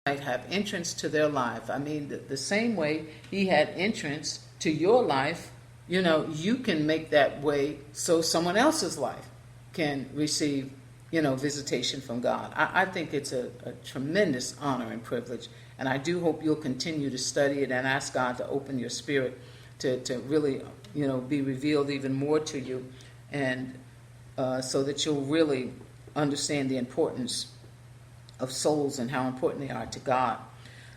might have entrance to their life. I mean, the same way he had entrance to your life, you can make that way so someone else's life can receive, visitation from God. I think it's a tremendous honor and privilege, and I do hope you'll continue to study it and ask God to open your spirit to really, be revealed even more to you, and so that you'll really understand the importance of souls and how important they are to God.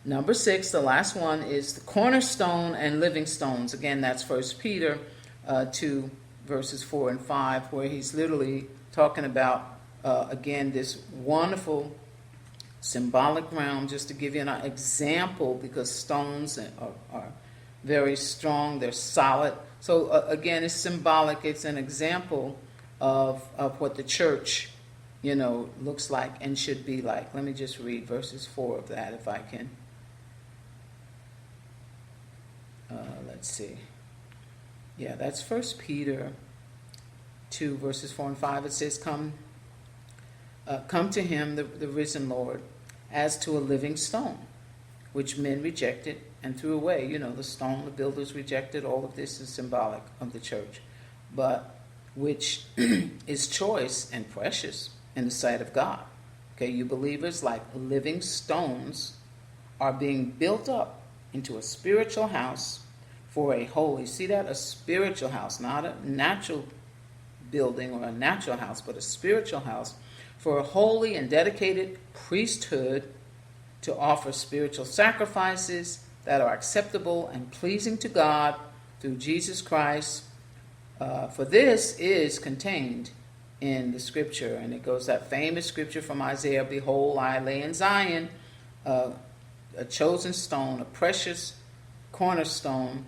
Number 6, the last one, is the cornerstone and living stones. Again, that's 1 Peter 2, verses 4 and 5, where he's literally talking about, again, this wonderful symbolic realm, just to give you an example, because stones are very strong, they're solid. So again, it's symbolic, it's an example of what the church looks like and should be like. Let me just read verses 4 of that if I can. Let's see. Yeah, that's 1 Peter 2, verses 4 and 5. It says, Come to him, the risen Lord, as to a living stone, which men rejected and threw away. The stone the builders rejected. All of this is symbolic of the church. But which is choice and precious in the sight of God. Okay, you believers, like living stones, are being built up into a spiritual house for a holy, see that? A spiritual house, not a natural building or a natural house, but a spiritual house for a holy and dedicated priesthood to offer spiritual sacrifices that are acceptable and pleasing to God through Jesus Christ. For this is contained in the scripture, and it goes, that famous scripture from Isaiah, Behold, I lay in Zion a chosen stone, a precious cornerstone,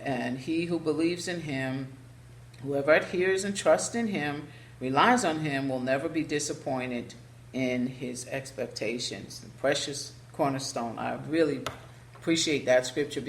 and he who believes in him, whoever adheres and trusts in him, relies on him, will never be disappointed in his expectations. The precious cornerstone. I really appreciate that scripture,